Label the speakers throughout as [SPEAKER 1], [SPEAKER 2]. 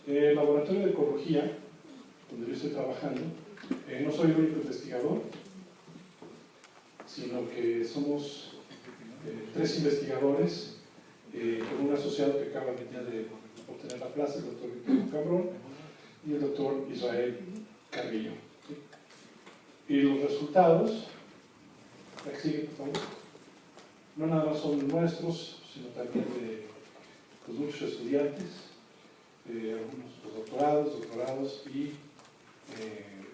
[SPEAKER 1] El laboratorio de ecología, donde yo estoy trabajando, no soy el único investigador, sino que somos 3 investigadores con un asociado que acaba de obtener la plaza, el doctor Víctor Cabrón, y el doctor Israel Carrillo. Y los resultados, aquí sigue, por favor, no nada más son nuestros, sino también de pues, muchos estudiantes, algunos doctorados y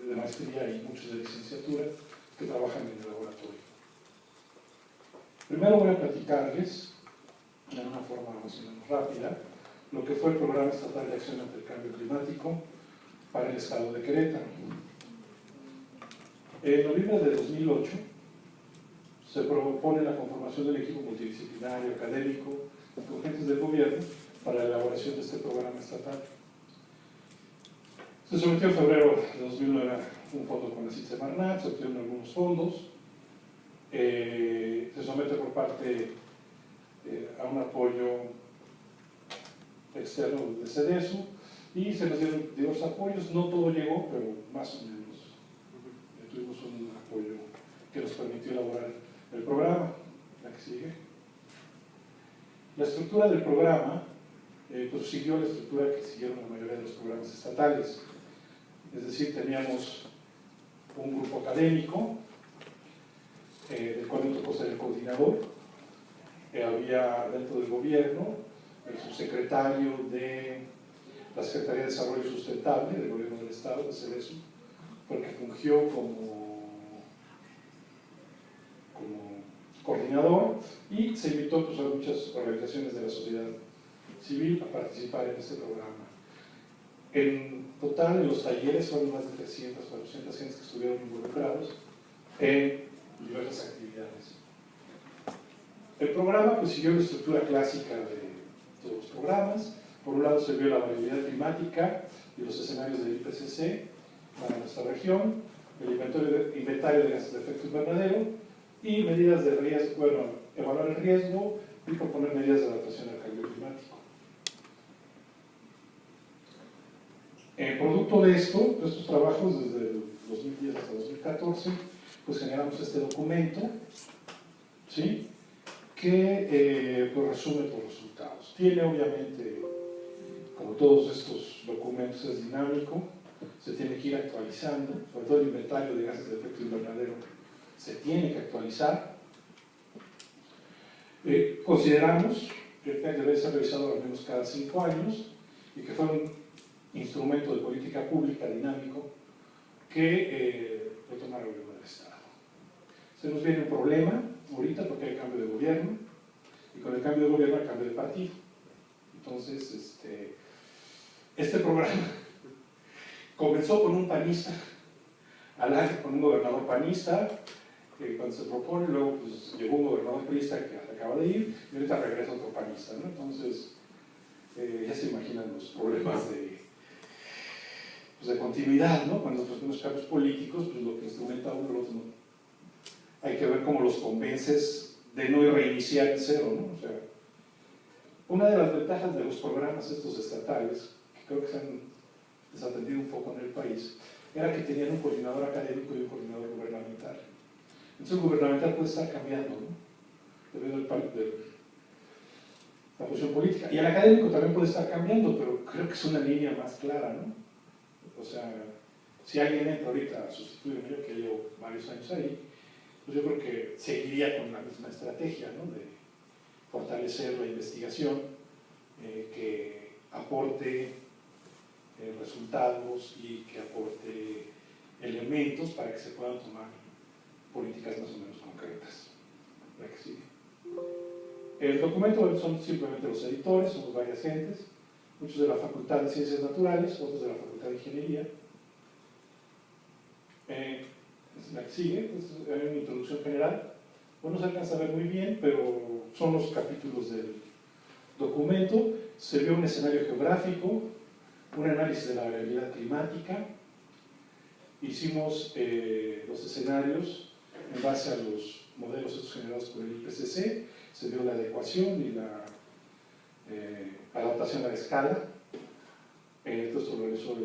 [SPEAKER 1] de maestría y muchos de licenciatura que trabajan en el laboratorio. Primero voy a platicarles, de una forma más o menos rápida, lo que fue el Programa Estatal de Acción ante el Cambio Climático para el Estado de Querétaro. En noviembre de 2008 se propone la conformación del equipo multidisciplinario académico con agentes del gobierno para la elaboración de este programa estatal. Se sometió en febrero de 2009 un fondo con la Semarnat, se obtuvieron algunos fondos, se somete por parte a un apoyo externo de CEDESU y se nos dieron diversos apoyos, no todo llegó, pero más o menos tuvimos un apoyo que nos permitió elaborar el programa. La que sigue. La estructura del programa pues siguió la estructura que siguieron la mayoría de los programas estatales, es decir, teníamos un grupo académico del cual me tocó ser el coordinador, había dentro del gobierno el subsecretario de la Secretaría de Desarrollo Sustentable del Gobierno del Estado, de CEDESU, porque fungió como coordinador, y se invitó pues, a muchas organizaciones de la sociedad civil a participar en este programa. En total, en los talleres fueron más de 300, 400 gentes que estuvieron involucrados en diversas actividades. El programa pues, siguió la estructura clásica de todos los programas. Por un lado se vio la variabilidad climática y los escenarios del IPCC para nuestra región, el inventario de gases de efecto invernadero y medidas de riesgo, bueno, evaluar el riesgo y proponer medidas de adaptación al cambio climático. En producto de esto, de estos trabajos desde el 2010 hasta 2014, pues generamos este documento, ¿sí? Que pues resume los resultados. Tiene obviamente, como todos estos documentos, es dinámico, se tiene que ir actualizando, sobre todo el inventario de gases de efecto invernadero se tiene que actualizar. Consideramos que el PEC debe ser revisado al menos cada 5 años y que fue un instrumento de política pública dinámico que lo tomara el gobierno del Estado. Se nos viene un problema ahorita porque hay cambio de gobierno y con el cambio de gobierno hay cambio de partido. Entonces, este programa comenzó con un panista, con un gobernador panista, cuando se propone, luego pues, llegó un gobernador priista que acaba de ir y ahorita regresa otro panista, ¿no? Entonces, ya se imaginan los problemas de continuidad, ¿no? Cuando tenemos cambios políticos, pues lo que instrumenta uno, el otro no. Hay que ver cómo los convences de no reiniciar en cero, ¿no? O sea, una de las ventajas de los programas estos estatales, que creo que se han desatendido un poco en el país, era que tenían un coordinador académico y un coordinador gubernamental. Entonces el gubernamental puede estar cambiando, ¿no? Debido de la posición política. Y el académico también puede estar cambiando, pero creo que es una línea más clara, ¿no? O sea, si alguien entra ahorita a sustituirme, yo que llevo varios años ahí, pues yo creo que seguiría con la misma estrategia, ¿no? De fortalecer la investigación, que aporte resultados y que aporte elementos para que se puedan tomar políticas más o menos concretas. La que sigue. El documento son simplemente los editores, somos varias gentes, muchos de la Facultad de Ciencias Naturales, otros de la Facultad de Ingeniería. La que sigue, pues, hay una introducción general no se alcanza a ver muy bien, pero son los capítulos del documento. Se vio un escenario geográfico, un análisis de la variabilidad climática. Hicimos los escenarios en base a los modelos estos generados por el IPCC. Se vio la adecuación y la adaptación a la escala. Esto lo realizó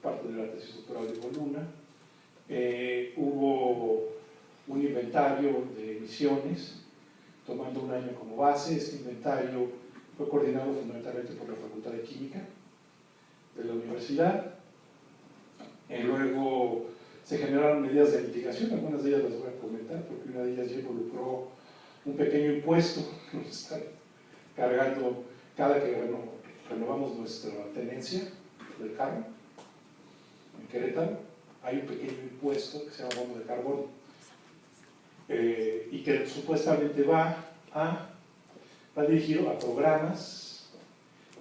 [SPEAKER 1] parte de la tesis doctoral de Boluna. Hubo un inventario de emisiones, tomando un año como base. Este inventario fue coordinado fundamentalmente por la Facultad de Química de la universidad. Luego se generaron medidas de mitigación, algunas de ellas las voy a comentar, porque una de ellas ya involucró un pequeño impuesto que nos están cargando cada que renovamos nuestra tenencia del carro. En Querétaro hay un pequeño impuesto que se llama bono de carbono, y que supuestamente va dirigido a programas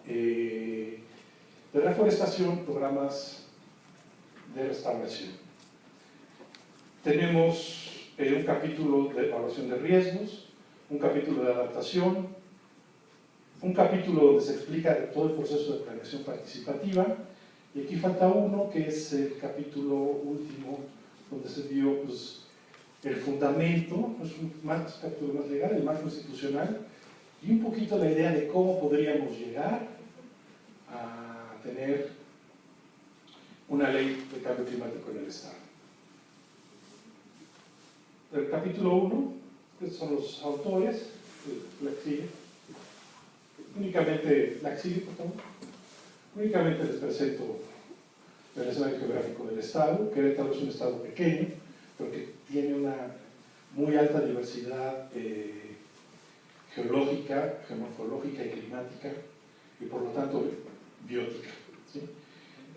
[SPEAKER 1] de reforestación, programas de restauración. Tenemos un capítulo de evaluación de riesgos, un capítulo de adaptación, un capítulo donde se explica todo el proceso de planeación participativa, y aquí falta uno que es el capítulo último, donde se dio pues, el fundamento, es un capítulo más legal, el marco institucional, y un poquito la idea de cómo podríamos llegar a tener una ley de cambio climático en el Estado. El capítulo 1, estos son los autores, únicamente les presento el escenario geográfico del Estado. Querétaro es un Estado pequeño, pero que tiene una muy alta diversidad geológica, geomorfológica y climática, y por lo tanto biótica, ¿sí?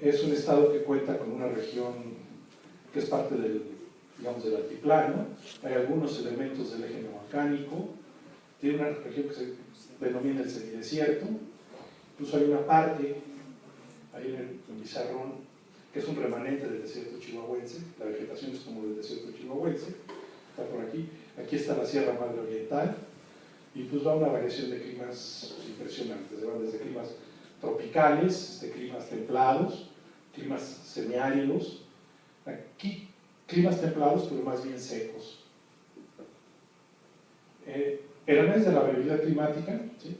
[SPEAKER 1] Es un estado que cuenta con una región que es parte del altiplano. Hay algunos elementos del eje neovolcánico. Tiene una región que se denomina el semidesierto. Incluso hay una parte, ahí en el Pizarrón, que es un remanente del desierto chihuahuense. La vegetación es como del desierto chihuahuense. Está por aquí. Aquí está la Sierra Madre Oriental. Y pues va una variación de climas impresionantes. Van desde climas tropicales, climas templados, climas semiáridos. Aquí climas templados, pero más bien secos. El análisis de la variabilidad climática, ¿sí?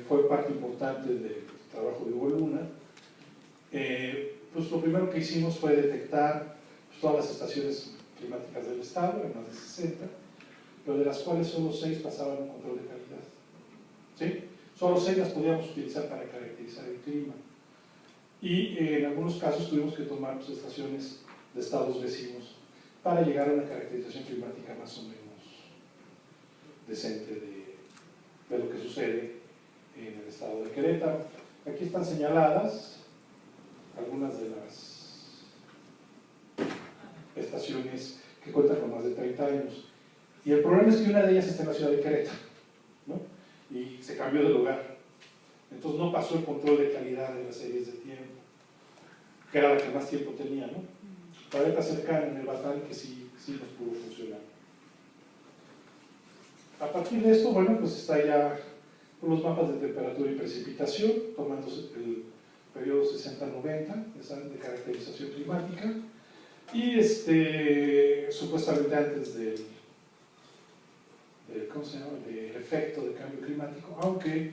[SPEAKER 1] Fue parte importante del trabajo de Hugo Luna. Pues lo primero que hicimos fue detectar pues, todas las estaciones climáticas del Estado, en más de 60, pero de las cuales solo 6 pasaban un control de calidad. ¿Sí? Solo 6 las podíamos utilizar para caracterizar el clima. Y en algunos casos tuvimos que tomar pues, estaciones de estados vecinos para llegar a una caracterización climática más o menos decente de lo que sucede en el estado de Querétaro. Aquí están señaladas algunas de las estaciones que cuentan con más de 30 años. Y el problema es que una de ellas está en la ciudad de Querétaro, ¿no? Y se cambió de lugar. Entonces no pasó el control de calidad de las series de tiempo, que era la que más tiempo tenía, ¿no? Todavía está cercana en el Batán, que sí nos pudo funcionar. A partir de esto, bueno, pues está ya los mapas de temperatura y precipitación, tomándose el periodo 60-90 de caracterización climática, y supuestamente antes del ¿cómo se llama? Del efecto de cambio climático, aunque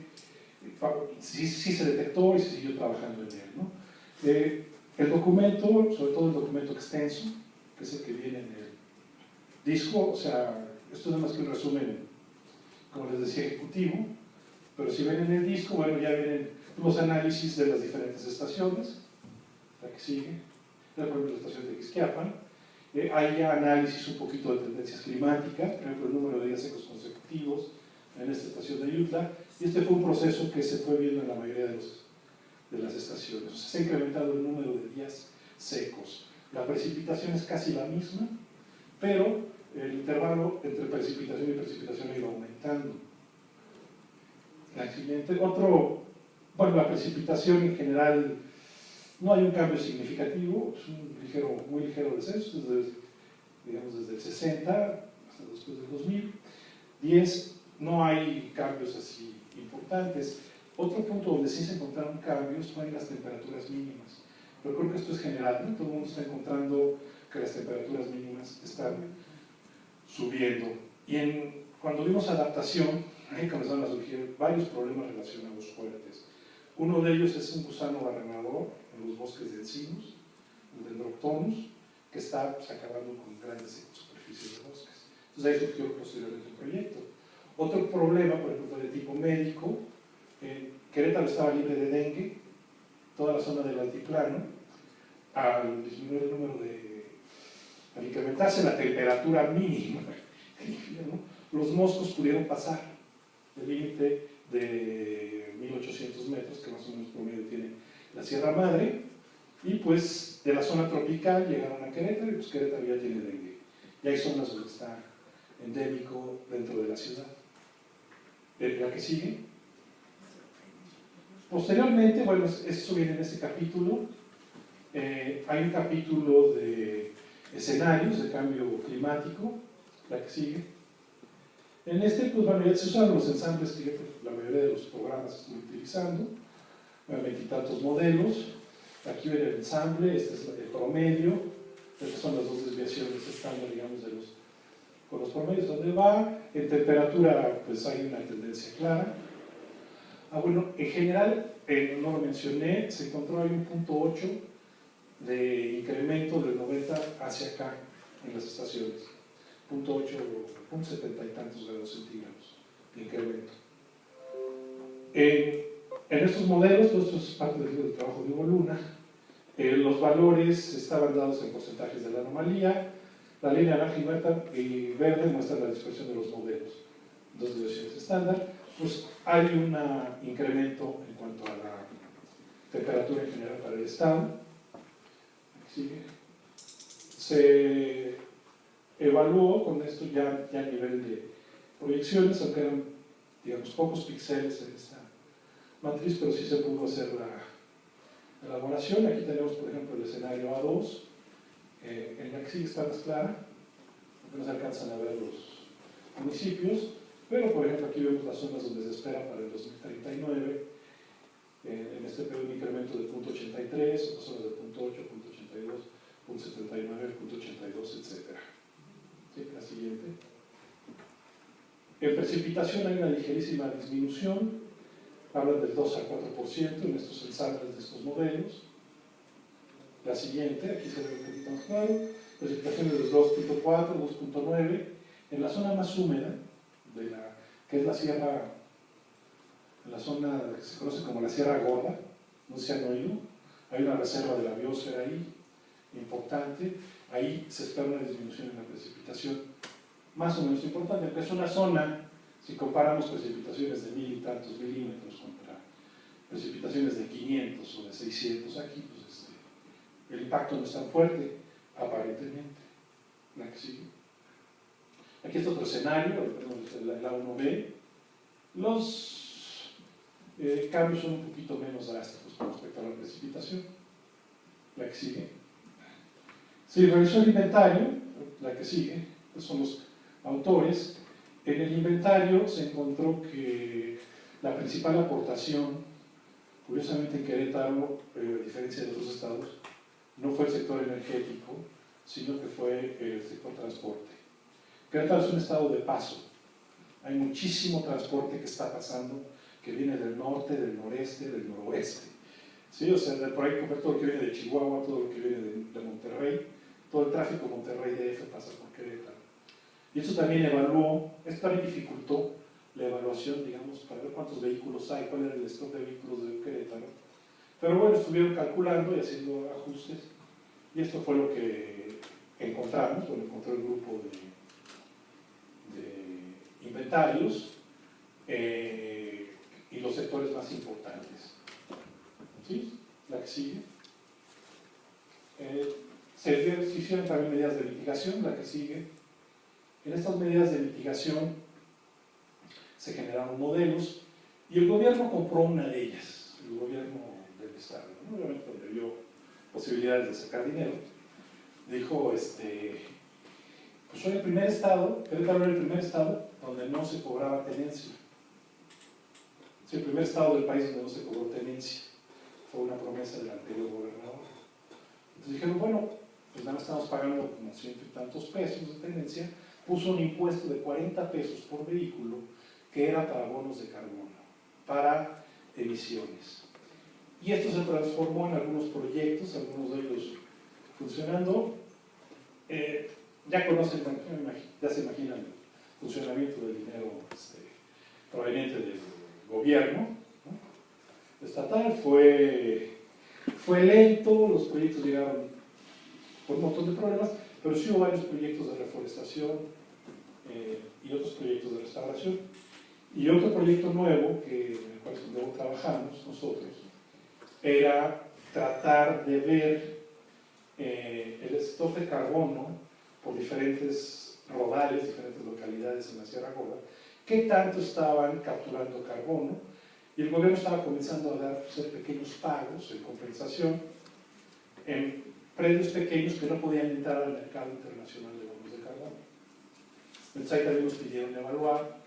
[SPEAKER 1] sí se detectó y se siguió trabajando en él, ¿no? El documento, sobre todo el documento extenso, que es el que viene en el disco, o sea, esto no es más que un resumen, como les decía, ejecutivo, pero si ven en el disco, bueno, ya vienen los análisis de las diferentes estaciones, la que sigue, por ejemplo, la estación de Ixquiapan. Hay ya análisis un poquito de tendencias climáticas, por ejemplo, el número de días secos consecutivos en esta estación de Ayutla, y este fue un proceso que se fue viendo en la mayoría de las estaciones. O sea, se ha incrementado el número de días secos. La precipitación es casi la misma, pero el intervalo entre precipitación y precipitación ha ido aumentando. La siguiente, bueno, la precipitación en general no hay un cambio significativo, es un muy ligero descenso, desde el 60 hasta después del 2010 no hay cambios así importantes. Otro punto donde sí se encontraron cambios fue en las temperaturas mínimas, pero creo que esto es general, ¿no? Todo el mundo está encontrando que las temperaturas mínimas están subiendo. Y cuando vimos adaptación, ahí comenzaron a surgir varios problemas relacionados fuertes. Uno de ellos es un gusano barrenador en los bosques de encinos, el Dendroctonus, que está acabando con grandes superficies de bosques. Entonces ahí surgió posteriormente un proyecto. Otro problema, por ejemplo, fue de tipo médico. Querétaro estaba libre de dengue, toda la zona del altiplano, al disminuir el número al incrementarse la temperatura mínima, ¿no? Los moscos pudieron pasar el límite de 1800 metros, que más o menos promedio tiene la Sierra Madre, y pues de la zona tropical llegaron a Querétaro, y pues Querétaro ya tiene dengue. Y hay zonas donde está endémico dentro de la ciudad. La que sigue. Posteriormente, bueno, eso viene en este capítulo. Hay un capítulo de escenarios de cambio climático, la que sigue. En este, pues bueno, ya se usan los ensambles que la mayoría de los programas están utilizando, 20 y tantos modelos. Aquí ven el ensamble, este es el promedio, estas son las dos desviaciones estándar, digamos, con los promedios, donde va. En temperatura, pues hay una tendencia clara. Bueno, en general, no lo mencioné, se encontró ahí un punto 8 de incremento del 90 hacia acá en las estaciones. Punto 8, punto 70 y tantos grados centígrados de incremento. En estos modelos, todo esto es parte del trabajo de Hugo Luna, los valores estaban dados en porcentajes de la anomalía. La línea naranja y verde muestra la dispersión de los modelos, dos desviaciones estándar. Pues hay un incremento en cuanto a la temperatura en general para el estado. Aquí sigue. Se evaluó con esto ya a nivel de proyecciones, aunque eran, digamos, pocos píxeles en esta matriz, pero sí se pudo hacer la elaboración. Aquí tenemos, por ejemplo, el escenario A2, en la que sí está más clara, aunque no se alcanzan a ver los municipios, pero por ejemplo aquí vemos las zonas donde se espera para el 2039, en este periodo un incremento de 0.83, otras zonas de 0.8, 0.82, 0.79, 0.82, etc. ¿Sí? La siguiente. En precipitación hay una ligerísima disminución, hablan del 2 al 4% en estos ensambles de estos modelos. La siguiente, aquí se ve un poquito más claro, precipitaciones de 2.4, 2.9, en la zona más húmeda, que es la sierra, en la zona que se conoce como la Sierra Gorda, no se han oído, hay una reserva de la biosfera ahí, importante, ahí se espera una disminución en la precipitación más o menos importante, aunque es una zona, si comparamos precipitaciones de 1000 y tantos milímetros contra precipitaciones de 500 o de 600 aquí, pues el impacto no es tan fuerte, aparentemente. La que sigue. Aquí está otro escenario, el A1B. Los cambios son un poquito menos drásticos con respecto a la precipitación. La que sigue. Se realizó el inventario, la que sigue, estos son los autores. En el inventario se encontró que la principal aportación, curiosamente en Querétaro, a diferencia de otros estados, no fue el sector energético, sino que fue el sector transporte. Querétaro es un estado de paso, hay muchísimo transporte que está pasando, que viene del norte, del noreste, del noroeste. ¿Sí? O sea, por ahí todo lo que viene de Chihuahua, todo lo que viene de Monterrey, todo el tráfico Monterrey-DF pasa por Querétaro. Y esto también dificultó la evaluación, digamos, para ver cuántos vehículos hay, cuál era el stock de vehículos de Querétaro. Pero bueno, estuvieron calculando y haciendo ajustes, y esto fue lo que encontramos, bueno, encontró el grupo de inventarios y los sectores más importantes. ¿Sí? La que sigue. Se hicieron también medidas de mitigación, la que sigue. En estas medidas de mitigación se generaron modelos y el gobierno compró una de ellas, el gobierno del Estado, ¿no? Obviamente donde vio posibilidades de sacar dinero, dijo, pues Pues soy el primer estado, Querétaro era el primer estado donde no se cobraba tenencia. Es el primer estado del país donde no se cobró tenencia. Fue una promesa del anterior gobernador. Entonces dijeron, bueno, pues nada más estamos pagando como 100 y tantos pesos de tenencia. Puso un impuesto de 40 pesos por vehículo que era para bonos de carbono, para emisiones. Y esto se transformó en algunos proyectos, algunos de ellos funcionando. Ya conocen, ya se imaginan el funcionamiento del dinero proveniente del gobierno, ¿no? Estatal. Fue lento, los proyectos llegaron con un montón de problemas, pero sí hubo varios proyectos de reforestación y otros proyectos de restauración. Y otro proyecto nuevo, en el cual luego trabajamos nosotros, era tratar de ver el stock de carbono por diferentes rodales, diferentes localidades en la Sierra Gorda, qué tanto estaban capturando carbono, y el gobierno estaba comenzando a hacer pequeños pagos en compensación en predios pequeños que no podían entrar al mercado internacional de bonos de carbono. Entonces ahí también nos pidieron evaluar,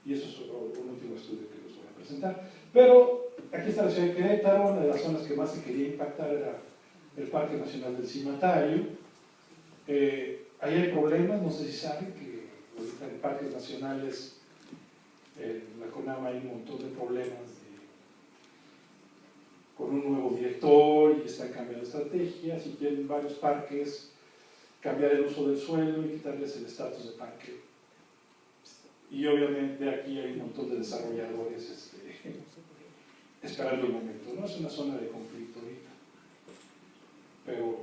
[SPEAKER 1] y eso es un último estudio que les voy a presentar. Pero aquí está la ciudad de Querétaro. Una de las zonas que más se quería impactar era el Parque Nacional del Cimatario. Ahí hay problemas, no sé si saben que ahorita en parques nacionales, en la CONAMA, hay un montón de problemas con un nuevo director y están cambiando estrategias y quieren varios parques cambiar el uso del suelo y quitarles el estatus de parque. Y obviamente aquí hay un montón de desarrolladores esperando el momento, ¿no? Es una zona de conflicto ahorita. Pero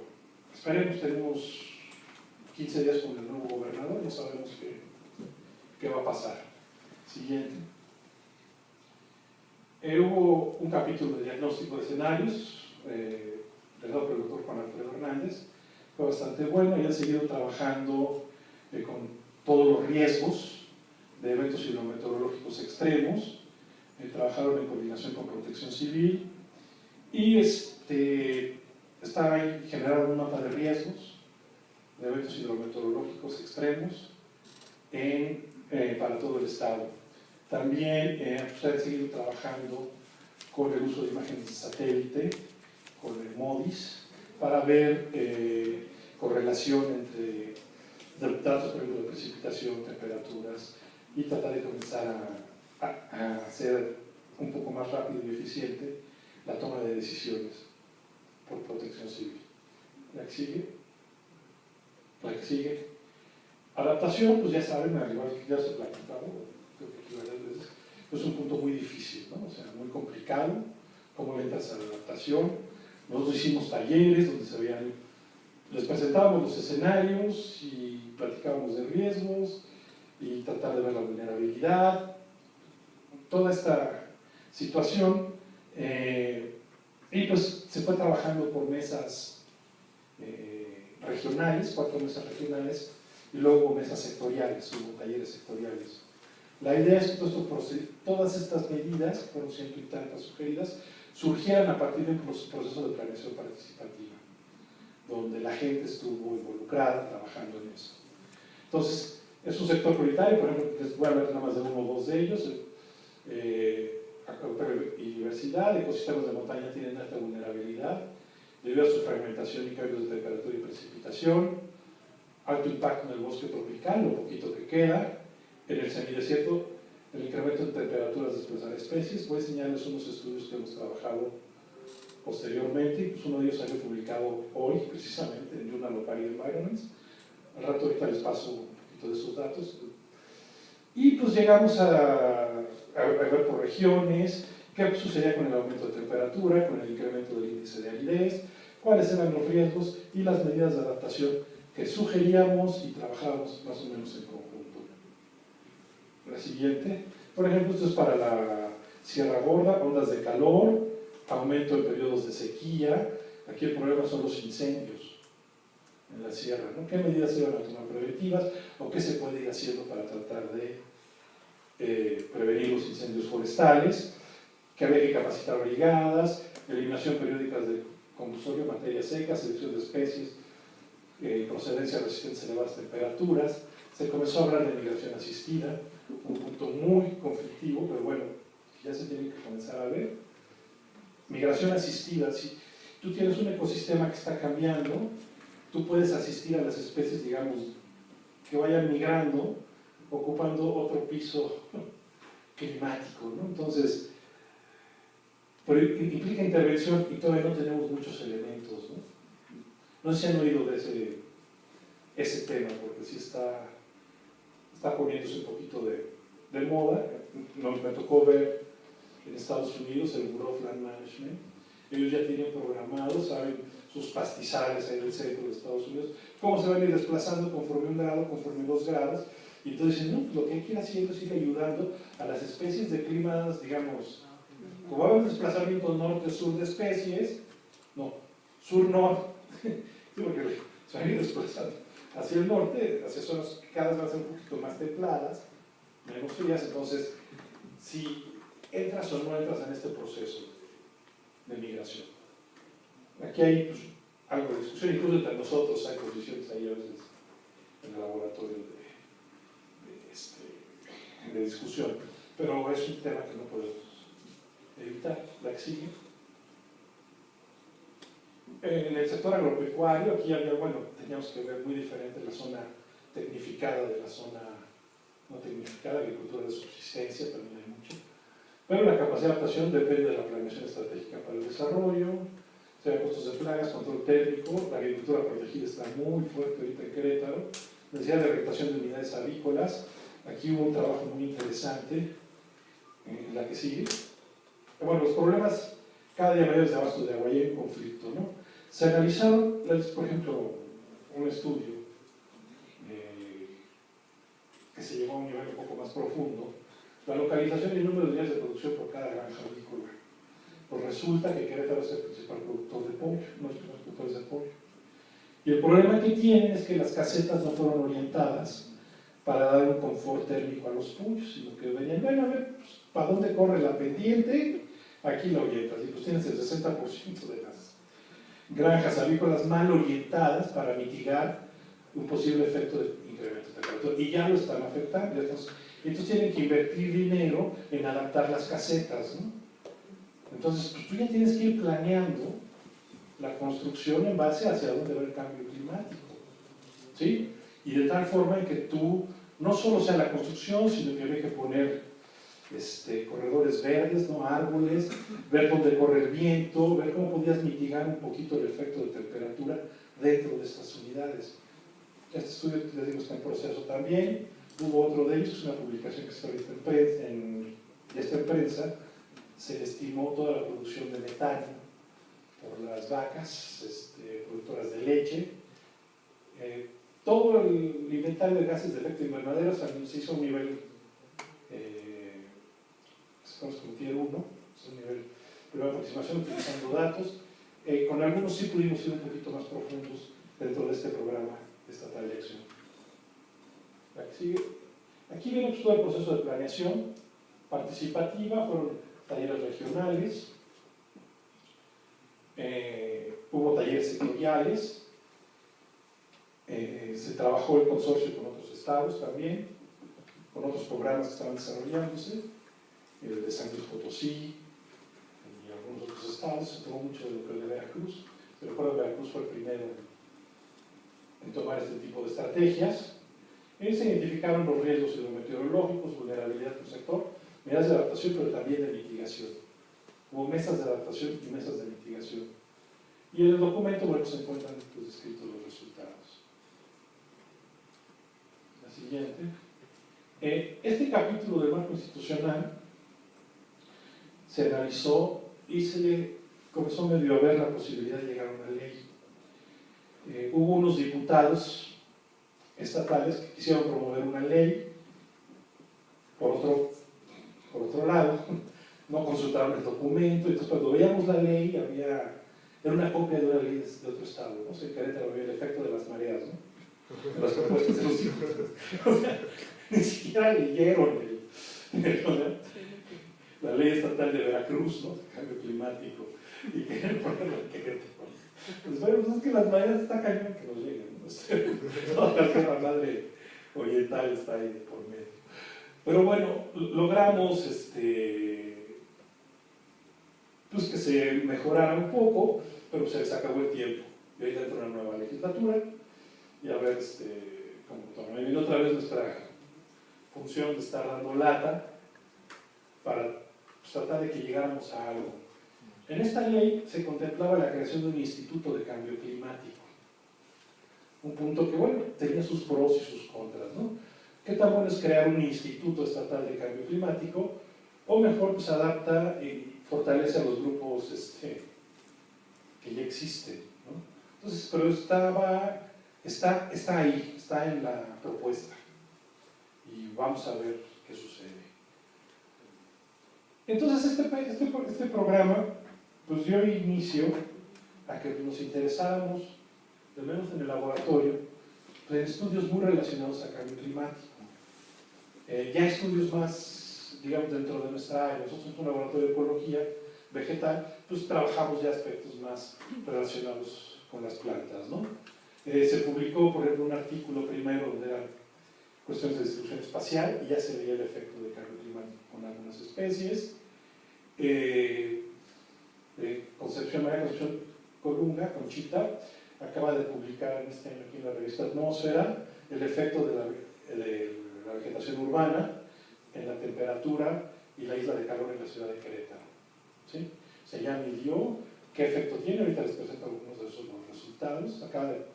[SPEAKER 1] esperemos, tenemos 15 días con el nuevo gobernador, ya sabemos qué va a pasar. Siguiente. Hubo un capítulo de diagnóstico de escenarios, realizado por el doctor Juan Alfredo Hernández. Fue bastante bueno y han seguido trabajando con todos los riesgos de eventos hidrometeorológicos extremos. Trabajaron en coordinación con Protección Civil y está ahí generado un mapa de riesgos de eventos hidrometeorológicos extremos para todo el estado. También se ha seguido trabajando con el uso de imágenes de satélite, con el MODIS, para ver correlación entre datos, por ejemplo, de precipitación, temperaturas, y tratar de comenzar a hacer un poco más rápido y eficiente la toma de decisiones por Protección Civil. La que sigue. La que sigue. Adaptación, pues ya saben, al igual que ya se platicaba, creo que aquí varias veces, es un punto muy difícil, ¿no? O sea, muy complicado, cómo le entras a la adaptación. Nosotros hicimos talleres donde les presentábamos los escenarios y platicábamos de riesgos y tratar de ver la vulnerabilidad, toda esta situación, y pues se fue trabajando por mesas regionales, 4 mesas regionales, y luego mesas sectoriales, hubo talleres sectoriales. La idea es que todas estas medidas, que fueron 100 y tantas sugeridas, surgieran a partir de un proceso de planeación participativa, donde la gente estuvo involucrada trabajando en eso. Entonces, es un sector prioritario, por ejemplo, les voy a hablar nada más de uno o dos de ellos. Y diversidad, ecosistemas de montaña tienen alta vulnerabilidad debido a su fragmentación y cambios de temperatura y precipitación, alto impacto en el bosque tropical, lo poquito que queda, en el semidesierto, el incremento de temperaturas desplazar especies. Voy a enseñarles unos estudios que hemos trabajado posteriormente, pues uno de ellos salió publicado hoy, precisamente, en Journal of Bioenvironments. Al rato ahorita les paso un poquito de esos datos. Y pues llegamos a ver por regiones, qué sucedía con el aumento de temperatura, con el incremento del índice de aridez, cuáles eran los riesgos y las medidas de adaptación que sugeríamos y trabajábamos más o menos en conjunto. La siguiente, por ejemplo, esto es para la Sierra Gorda, ondas de calor, aumento en periodos de sequía. Aquí el problema son los incendios en la sierra, ¿no? ¿Qué medidas se van a tomar preventivas o qué se puede ir haciendo para tratar de prevenir los incendios forestales? Que había que capacitar brigadas, eliminación periódica de combustible, materia seca, selección de especies, procedencia resistentes a elevadas temperaturas. se comenzó a hablar de migración asistida, un punto muy conflictivo, pero bueno, ya se tiene que comenzar a ver. Migración asistida, si tú tienes un ecosistema que está cambiando, tú puedes asistir a las especies, digamos, que vayan migrando, ocupando otro piso climático, ¿no? Entonces, pero implica intervención y todavía no tenemos muchos elementos, ¿no? No sé si han oído de ese tema, porque sí está poniéndose un poquito de moda. Me tocó ver en Estados Unidos el Bureau of Land Management. Ellos ya tienen programado, saben, sus pastizales ahí del centro de Estados Unidos, cómo se van a ir desplazando conforme 1 grado, conforme 2 grados. Y entonces dicen, no, pues lo que hay que ir haciendo es ir ayudando a las especies de climas, digamos, como va a haber un desplazamiento norte-sur de especies, no, sur-norte, porque se van a ir desplazando hacia el norte, hacia zonas que cada vez van a ser un poquito más templadas, menos frías. Entonces, si entras o no entras en este proceso de migración. Aquí hay pues, algo de discusión, incluso entre nosotros hay posiciones ahí a veces en el laboratorio de discusión, pero es un tema que no podemos evitar. La que sigue. En el sector agropecuario, aquí había, bueno, teníamos que ver muy diferente la zona tecnificada de la zona no tecnificada, agricultura de subsistencia, también hay mucho. Pero la capacidad de adaptación depende de la planeación estratégica para el desarrollo, o sea, costos de plagas, control térmico, la agricultura protegida está muy fuerte ahorita en Querétaro, necesidad de regulación de unidades avícolas. Aquí hubo un trabajo muy interesante en la que sigue. Bueno, los problemas cada día mayores de abasto de agua y en conflicto, ¿no? Se analizaron, por ejemplo, un estudio que se llevó a un nivel un poco más profundo, la localización y el número de unidades de producción por cada granja avícola. Pues resulta que Querétaro es el principal productor de pollo, nuestros productores de pollo. Y el problema que tienen es que las casetas no fueron orientadas para dar un confort térmico a los pollos, sino que venían, bueno, a ver, pues, ¿para dónde corre la pendiente? Aquí la orientas, y pues tienes el 60% de las granjas avícolas mal orientadas para mitigar un posible efecto de incremento de temperatura, y ya lo están afectando. Entonces tienen que invertir dinero en adaptar las casetas, ¿no? Entonces, pues tú ya tienes que ir planeando la construcción en base hacia dónde va el cambio climático, ¿sí? Y de tal forma en que tú no solo sea la construcción, sino que hay que poner corredores verdes, ¿no? Árboles, ver dónde corre el viento, ver cómo podías mitigar un poquito el efecto de temperatura dentro de estas unidades. Este estudio, les digo, está en proceso también. Hubo otro de ellos, es una publicación que está ahorita en prensa. Se estimó toda la producción de metano por las vacas productoras de leche. Todo el inventario de gases de efecto invernadero se hizo a un nivel, estamos con tier 1, es un nivel de aproximación utilizando datos. Con algunos sí pudimos ir un poquito más profundos dentro de este programa estatal de acción. La que sigue. Aquí viene pues, todo el proceso de planeación participativa, fueron talleres regionales, hubo talleres sectoriales, se trabajó el consorcio con otros estados también, con otros programas que estaban desarrollándose, el de San Luis Potosí y algunos otros estados. Se tomó mucho de lo que el de Veracruz, pero recuerdo que Veracruz fue el primero en tomar este tipo de estrategias. Se identificaron los riesgos hidrometeorológicos, vulnerabilidad del sector, medidas de adaptación, pero también de mitigación. Hubo mesas de adaptación y mesas de mitigación. Y en el documento, bueno, se encuentran pues, descritos los resultados. La siguiente. Este capítulo del marco institucional se analizó y se le comenzó medio a ver la posibilidad de llegar a una ley. Hubo unos diputados estatales que quisieron promover una ley. Por otro lado, no consultaron el documento. Entonces, cuando veíamos la ley, era una copia de una ley de otro estado, ¿no? O sea, en Querétaro había el efecto de las mareas, ¿no? De las propuestas de los diputados. O sea, ni siquiera leyeron la ley estatal de Veracruz, ¿no? Cambio climático, y querían ponerlo en Querétaro. Pues bueno, pues es que las mareas está cañón que nos lleguen, ¿no? Toda la tierra madre oriental está ahí de por medio. Pero bueno, logramos pues que se mejorara un poco, pero se les acabó el tiempo. Y ahí entra una nueva legislatura, y a ver, como viene otra vez nuestra función de estar dando lata para pues, tratar de que llegáramos a algo. En esta ley se contemplaba la creación de un instituto de cambio climático. Un punto que, bueno, tenía sus pros y sus contras, ¿no? ¿Qué tan bueno es crear un instituto estatal de cambio climático? O mejor, pues adapta y fortalece a los grupos que ya existen, ¿no? Entonces, pero está ahí, está en la propuesta. Y vamos a ver qué sucede. Entonces, este programa, pues dio inicio a que nos interesáramos, al menos en el laboratorio, pues, en estudios muy relacionados a cambio climático. Ya estudios más, digamos, dentro de nuestra área. Nosotros somos un laboratorio de ecología vegetal, pues trabajamos ya aspectos más relacionados con las plantas, ¿no? Se publicó, por ejemplo, un artículo primero donde eran cuestiones de distribución espacial y ya se veía el efecto de cambio climático con algunas especies. María Concepción Conchita, acaba de publicar en este año aquí en la revista Atmósfera el efecto de la vegetación urbana en la temperatura y la isla de calor en la ciudad de Querétaro. ¿Sí? Se ya midió qué efecto tiene, ahorita les presento algunos de esos resultados. Acaba de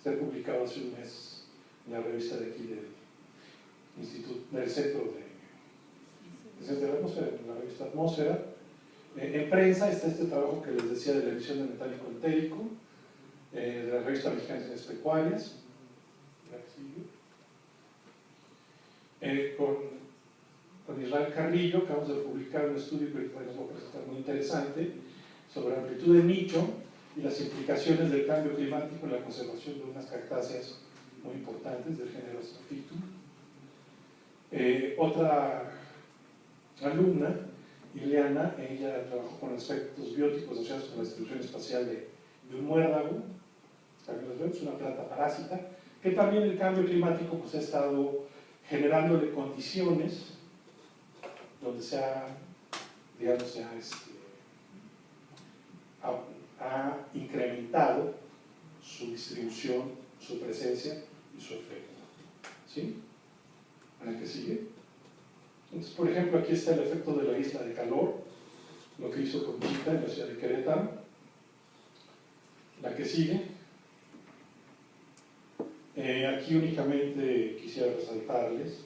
[SPEAKER 1] ser publicado hace un mes en la revista de aquí del Centro de la Atmósfera, en la revista Atmósfera. En prensa está este trabajo que les decía de la emisión de metálico entérico, de la revista Mexicana de Ciencias Pecuarias. Con Israel Carrillo acabamos de publicar un estudio que les voy a presentar muy interesante sobre la amplitud de nicho y las implicaciones del cambio climático en la conservación de unas cactáceas muy importantes del género Astrophytum. Otra alumna, Ileana, ella trabajó con aspectos bióticos asociados con la distribución espacial de un muérdago, también los vemos, una planta parásita, que también el cambio climático pues, ha estado generándole condiciones donde ha incrementado su distribución, su presencia y su efecto. ¿Sí? ¿A la que sigue? Entonces, por ejemplo, aquí está el efecto de la isla de calor, lo que hizo Conchita en la ciudad de Querétaro. La que sigue. Aquí únicamente quisiera resaltarles,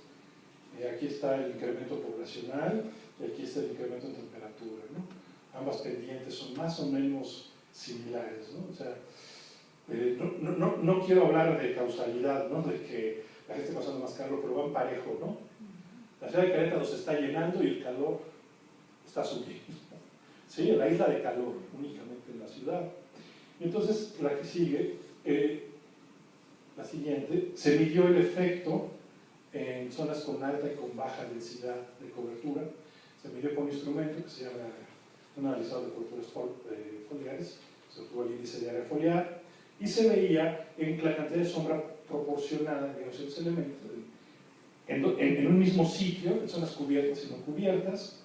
[SPEAKER 1] aquí está el incremento poblacional y aquí está el incremento en temperatura, ¿no? Ambas pendientes son más o menos similares, ¿no? O sea, no quiero hablar de causalidad, ¿no? De que la gente está pasando más calor, pero van parejo, ¿no? La ciudad de Querétaro se está llenando y el calor está subiendo. ¿Sí? La isla de calor, únicamente en la ciudad. Y entonces, la que sigue, la siguiente, se midió el efecto en zonas con alta y con baja densidad de cobertura. Se midió con un instrumento que se llama un analizador de coberturas foliares, se obtuvo el índice de área foliar, y se veía en la cantidad de sombra proporcionada de esos elementos, en un mismo sitio, en zonas cubiertas y no cubiertas.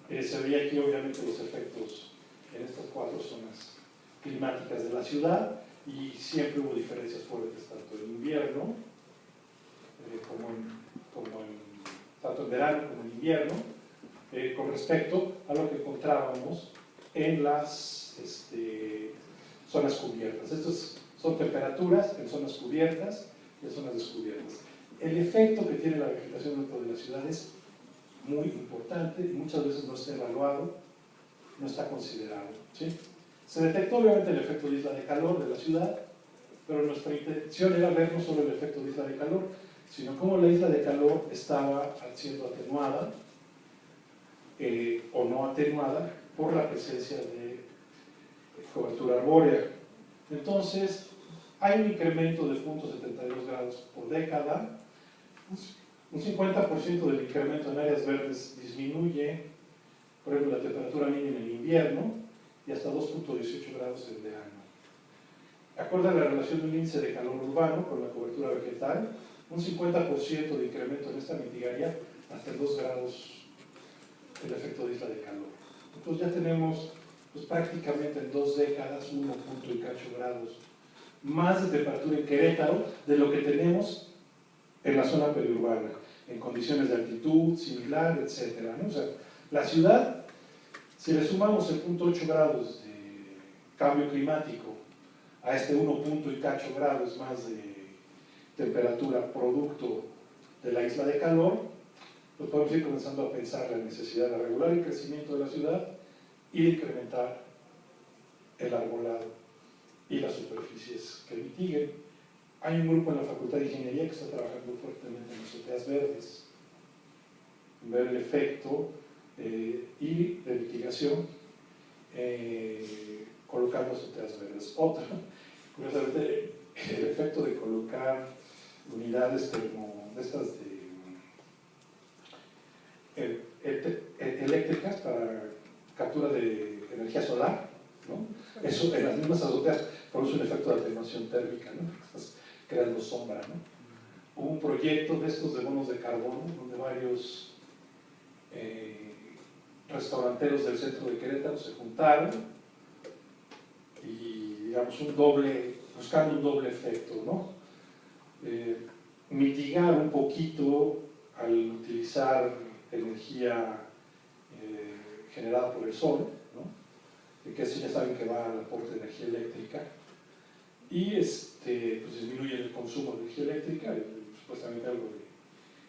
[SPEAKER 1] Se veía aquí obviamente los efectos en estas 4 zonas climáticas de la ciudad, y siempre hubo diferencias fuertes tanto en invierno tanto en verano como en invierno, con respecto a lo que encontrábamos en las zonas cubiertas. Estas son temperaturas en zonas cubiertas y en zonas descubiertas. El efecto que tiene la vegetación dentro de la ciudad es muy importante y muchas veces no está evaluado, no está considerado, ¿sí? Se detectó obviamente el efecto de isla de calor de la ciudad, pero nuestra intención era ver no solo el efecto de isla de calor, sino cómo la isla de calor estaba siendo atenuada o no atenuada por la presencia de cobertura arbórea. Entonces, hay un incremento de 0.72 grados por década, un 50% del incremento en áreas verdes disminuye, por ejemplo, la temperatura mínima en invierno, y hasta 2.18 grados en verano. Acorde a la relación del índice de calor urbano con la cobertura vegetal, Un 50% de incremento en esta mitigaría hasta 2 grados el efecto de isla de calor. Entonces ya tenemos pues, prácticamente en 2 décadas 1.8 grados más de temperatura en Querétaro de lo que tenemos en la zona periurbana, en condiciones de altitud similar, etc., ¿no? O sea, la ciudad, si le sumamos el 0.8 grados de cambio climático a este 1.8 grados más de temperatura producto de la isla de calor, pues podemos ir comenzando a pensar la necesidad de regular el crecimiento de la ciudad y de incrementar el arbolado y las superficies que mitiguen. Hay un grupo en la Facultad de Ingeniería que está trabajando fuertemente en las azoteas verdes, ver el efecto y de mitigación colocando azoteas verdes. Otra, curiosamente, el efecto de colocar unidades de estas eléctricas para captura de energía solar, ¿no? Eso en las mismas azoteas produce un efecto de atenuación térmica, ¿no? Estás creando sombra, ¿no? Hubo un proyecto de estos de bonos de carbono donde varios restauranteros del centro de Querétaro se juntaron y, digamos, buscando un doble efecto, ¿no? Mitigar un poquito al utilizar energía generada por el sol, ¿no? Que eso ya saben que va al aporte de energía eléctrica, y pues disminuye el consumo de energía eléctrica, supuestamente algo de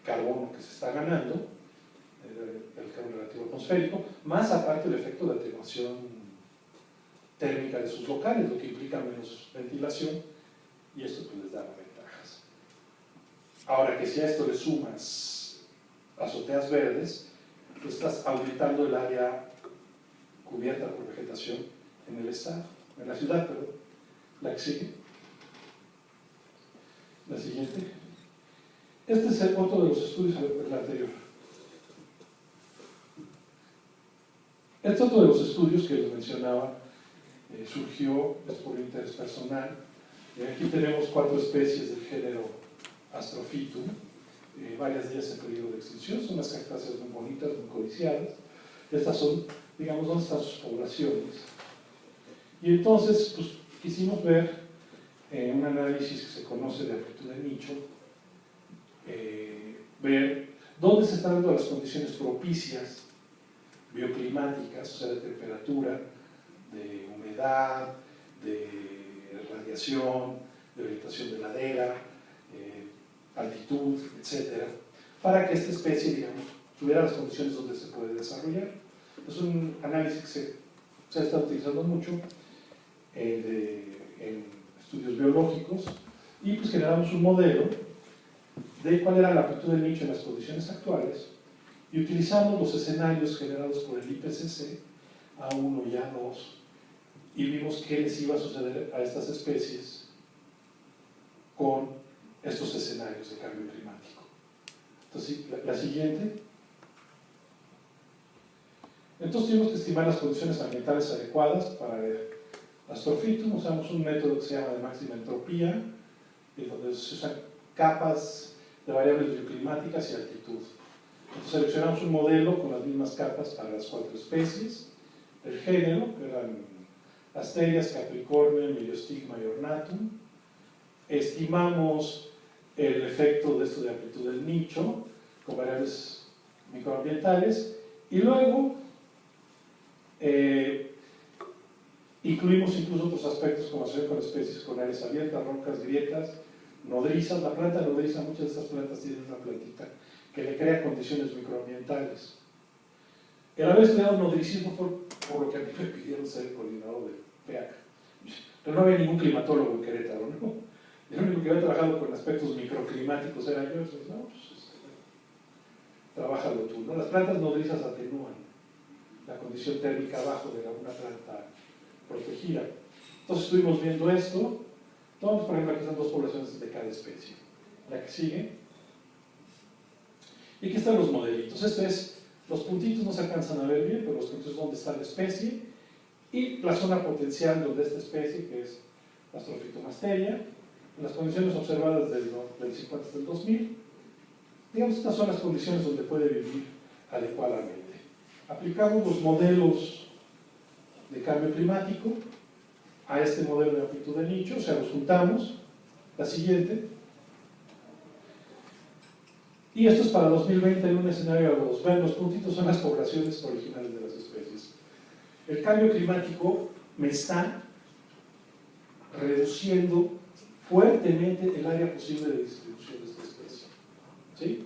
[SPEAKER 1] carbono que se está ganando, el carbono relativo atmosférico, más aparte el efecto de atenuación térmica de sus locales, lo que implica menos ventilación, y esto pues les da ventajas. Ahora que si a esto le sumas azoteas verdes, pues estás aumentando el área cubierta por vegetación en el estado, en la ciudad, perdón. La que sigue. La siguiente. Este es otro de los estudios, el anterior. Este otro de los estudios que les mencionaba surgió por interés personal. Aquí tenemos 4 especies del género Astrophytum, varias de ellas en peligro de extinción. Son unas cactáceas muy bonitas, muy codiciadas. Estas son, digamos, dónde están sus poblaciones. Y entonces, pues, quisimos ver un análisis que se conoce de amplitud de nicho, ver dónde se están dando las condiciones propicias bioclimáticas, o sea, de temperatura, de humedad, de radiación, de orientación de ladera, altitud, etcétera, para que esta especie, digamos, tuviera las condiciones donde se puede desarrollar. Es un análisis que se ha estado utilizando mucho en estudios biológicos, y pues generamos un modelo de cuál era la amplitud del nicho en las condiciones actuales, y utilizamos los escenarios generados por el IPCC A1 y A2, y vimos qué les iba a suceder a estas especies con estos escenarios de cambio climático. Entonces, la siguiente. Entonces tuvimos que estimar las condiciones ambientales adecuadas para el Astrophytum. Usamos un método que se llama de máxima entropía, donde se usan capas de variables bioclimáticas y altitud. Entonces seleccionamos un modelo con las mismas capas para las 4 especies del género, que eran Asterias, Capricornio, Myriostigma y Ornatum. Estimamos el efecto de esto de amplitud del nicho con variables microambientales, y luego incluimos incluso otros aspectos como hacer con especies con áreas abiertas, rocas, grietas, nodrizas. La planta nodriza, muchas de estas plantas tienen una plantita que le crea condiciones microambientales. El haber estudiado nodricismo fue por lo que a mí me pidieron ser el coordinador del PEAC. Pero no había ningún climatólogo en Querétaro, ¿no? El único que había trabajado con aspectos microclimáticos era yo. Entonces, no, pues, trabájalo tú, ¿no? Las plantas nodrizas atenúan la condición térmica abajo de una planta protegida. Entonces estuvimos viendo esto. Entonces, por ejemplo, aquí están 2 poblaciones de cada especie. La que sigue. Y aquí están los modelitos. Los puntitos no se alcanzan a ver bien, pero los puntitos es donde está la especie, y la zona potencial donde esta especie, que es Astrophytum asteria, en las condiciones observadas del 50 hasta el 2000. Digamos, estas son las condiciones donde puede vivir adecuadamente. Aplicamos los modelos de cambio climático a este modelo de amplitud de nicho, o sea, los juntamos, la siguiente. Y esto es para 2020 en un escenario a dos. Vean, los puntitos son las poblaciones originales de las especies. El cambio climático me está reduciendo fuertemente el área posible de distribución de esta especie. ¿Sí?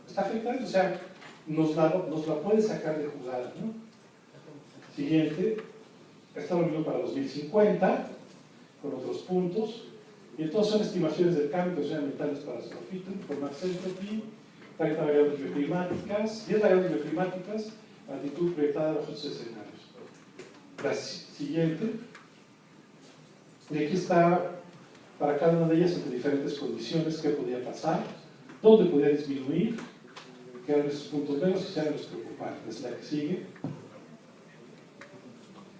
[SPEAKER 1] Está afectando, o sea, nos la puede sacar de jugada, ¿no? Siguiente. Está lo mismo para 2050, con otros puntos. Y entonces son estimaciones del cambio que son ambientales para Astrophyton, por Max Entropy, 30 variables bioclimáticas, 10 variables bioclimáticas, altitud proyectada bajo estos escenarios. La siguiente. Y aquí está, para cada una de ellas, entre diferentes condiciones, qué podía pasar, dónde podía disminuir, qué eran esos puntos negros y qué eran los preocupantes. La que sigue.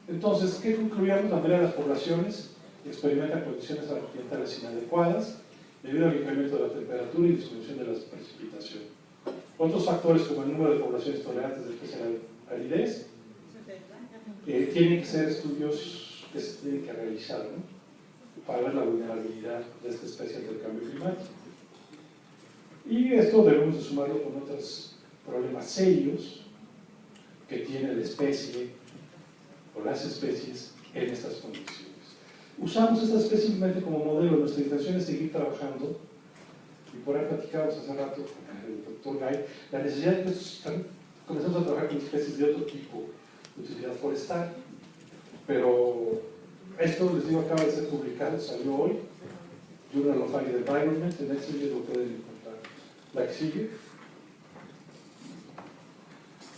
[SPEAKER 1] Entonces, ¿qué concluíamos? La mayoría de las poblaciones experimentan condiciones ambientales inadecuadas debido al incremento de la temperatura y disminución de la precipitación. Otros factores, como el número de poblaciones tolerantes de especial aridez, tienen que ser estudios que se tienen que realizar, ¿no?, para ver la vulnerabilidad de esta especie ante el cambio climático. Y esto debemos de sumarlo con otros problemas serios que tiene la especie o las especies en estas condiciones. Usamos esta especie simplemente como modelo. Nuestra intención es seguir trabajando, y por ahí platicábamos hace rato con el doctor Gay, la necesidad de que comenzamos a trabajar con especies de otro tipo de utilidad forestal. Pero esto, les digo, acaba de ser publicado, salió hoy, Journal of Arid Environment, en este libro lo pueden encontrar. La que sigue.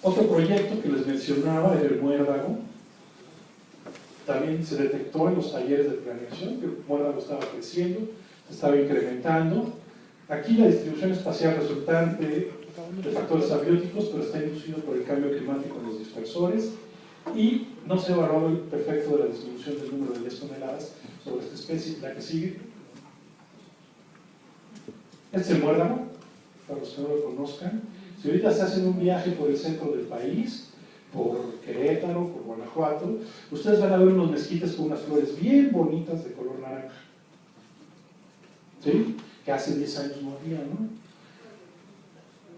[SPEAKER 1] Otro proyecto que les mencionaba era el muérdago. También se detectó en los talleres de planeación que el muérdago estaba creciendo, se estaba incrementando. Aquí la distribución espacial resultante de factores abióticos, pero está inducido por el cambio climático en los dispersores, y no se evaluó el efecto de la disminución del número de 10 toneladas sobre esta especie. La que sigue. Este es el muérdago, para los que no lo conozcan. Si ahorita se hacen un viaje por el centro del país, por Querétaro, por Guanajuato, ustedes van a ver unos mezquites con unas flores bien bonitas de color naranja. ¿Sí? Que hace 10 años no había, ¿no?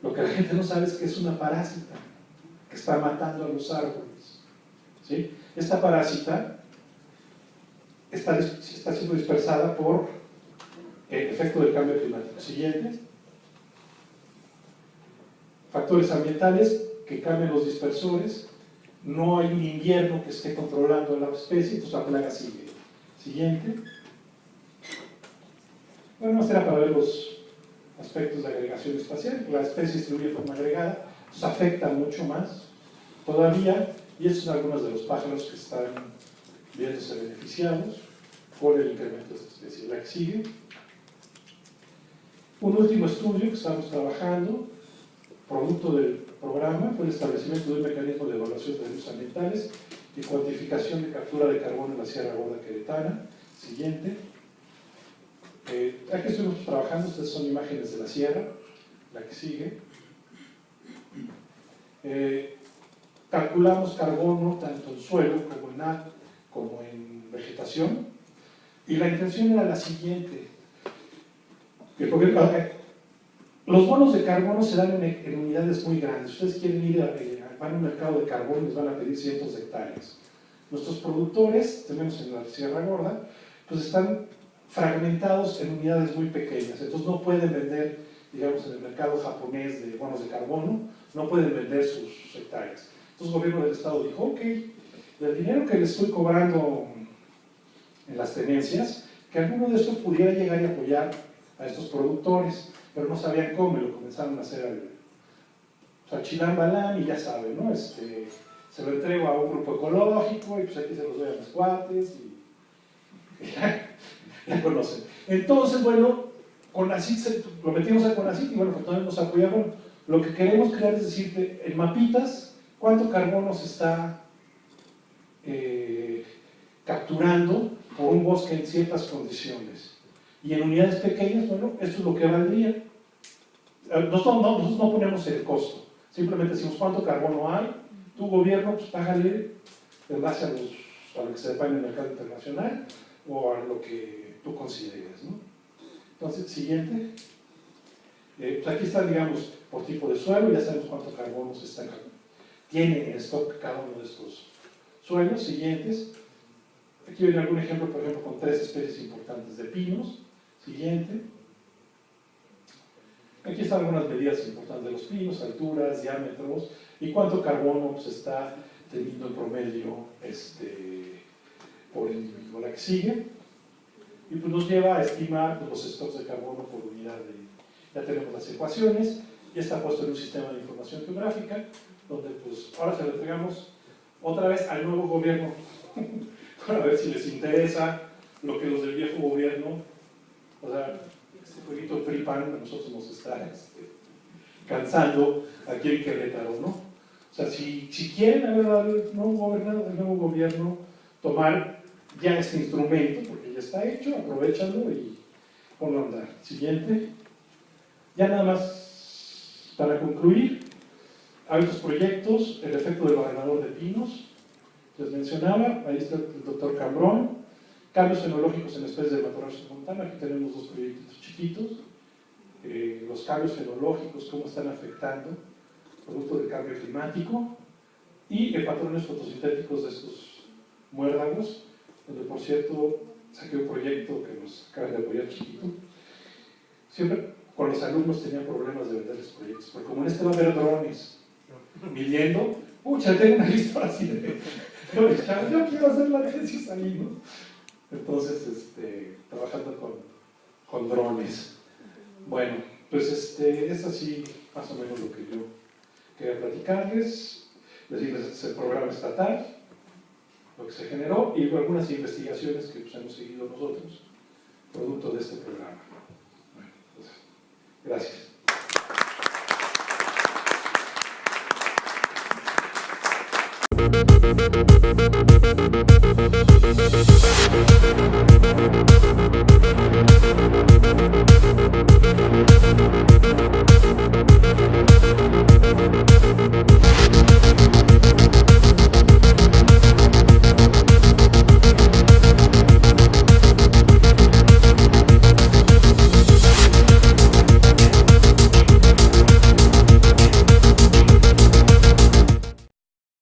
[SPEAKER 1] Lo que la gente no sabe es que es una parásita que está matando a los árboles. ¿Sí? Esta parásita está siendo dispersada por el efecto del cambio climático. Siguiente. Factores ambientales que cambian los dispersores. No hay un invierno que esté controlando a la especie, entonces la plaga sigue. Siguiente. Bueno, esto era para ver los aspectos de agregación espacial. La especie distribuye de forma agregada, entonces afecta mucho más todavía, y estos son algunos de los pájaros que están viéndose beneficiados por el incremento de esta especie. La que sigue. Un último estudio que estamos trabajando, producto del programa, fue el establecimiento de un mecanismo de evaluación de riesgos ambientales y cuantificación de captura de carbono en la Sierra Gorda Queretana. Siguiente. Aquí estuvimos trabajando, estas son imágenes de la sierra. La que sigue. Calculamos carbono tanto en suelo como en vegetación, y la intención era la siguiente. Los bonos de carbono se dan en unidades muy grandes. Ustedes quieren ir van a un mercado de carbono y les van a pedir cientos de hectáreas. Nuestros productores, tenemos en la Sierra Gorda, pues están fragmentados en unidades muy pequeñas, entonces no pueden vender, digamos, en el mercado japonés de bonos de carbono, no pueden vender sus hectáreas. Entonces el gobierno del estado dijo, ok, del dinero que les estoy cobrando en las tenencias, que alguno de estos pudiera llegar y apoyar a estos productores, pero no sabían cómo, y lo comenzaron a hacer al chilambalán, y ya saben, ¿no? Se lo entrego a un grupo ecológico, y pues aquí se los doy a mis cuates, y ya conocen. Entonces, bueno, CONACYT, lo metimos a CONACYT, y bueno, pues también nos apoyaron. Lo que queremos crear es decirte, en mapitas, cuánto carbono se está capturando por un bosque en ciertas condiciones. Y en unidades pequeñas, bueno, esto es lo que valdría. Nosotros no ponemos el costo, simplemente decimos cuánto carbono hay, tu gobierno pues págale en base a lo que se paga en el mercado internacional o a lo que tú consideres, ¿no? Entonces, siguiente. Pues aquí está, digamos, por tipo de suelo, ya sabemos cuánto carbono tiene en stock cada uno de estos suelos. Siguientes. Aquí viene algún ejemplo, por ejemplo, con 3 especies importantes de pinos. Siguiente. Aquí están algunas medidas importantes de los pinos, alturas, diámetros y cuánto carbono pues, está teniendo en promedio por individuo. La que sigue, y pues nos lleva a estimar pues, los stocks de carbono por unidad ya tenemos las ecuaciones, ya está puesto en un sistema de información geográfica, donde pues ahora se lo entregamos otra vez al nuevo gobierno, para ver si les interesa lo que los del viejo gobierno, o sea, este jueguito PRI-PAN a nosotros nos está cansando aquí en Querétaro, ¿no? O sea, si quieren al nuevo gobierno tomar ya este instrumento, porque ya está hecho, aprovechalo y ponlo a andar. Siguiente. Ya nada más para concluir, hay otros proyectos, el efecto del barrenador de pinos, les mencionaba, ahí está el doctor Cambrón, cambios fenológicos en especies de matorral submontano, aquí tenemos 2 proyectos chiquitos, los cambios fenológicos, cómo están afectando producto del cambio climático, y patrones fotosintéticos de estos muérdagos, donde por cierto saqué un proyecto que nos acaban de apoyar chiquito. Siempre con los alumnos tenían problemas de venderles proyectos, porque como en este va a haber drones midiendo, pucha, tengo una lista así de yo quiero hacer la agencia ahí, ¿no? Entonces, trabajando con drones. Bueno, pues es así más o menos lo que yo quería platicarles, decirles este es el programa estatal, lo que se generó y algunas investigaciones que pues, hemos seguido nosotros, producto de este programa. Bueno, pues, gracias.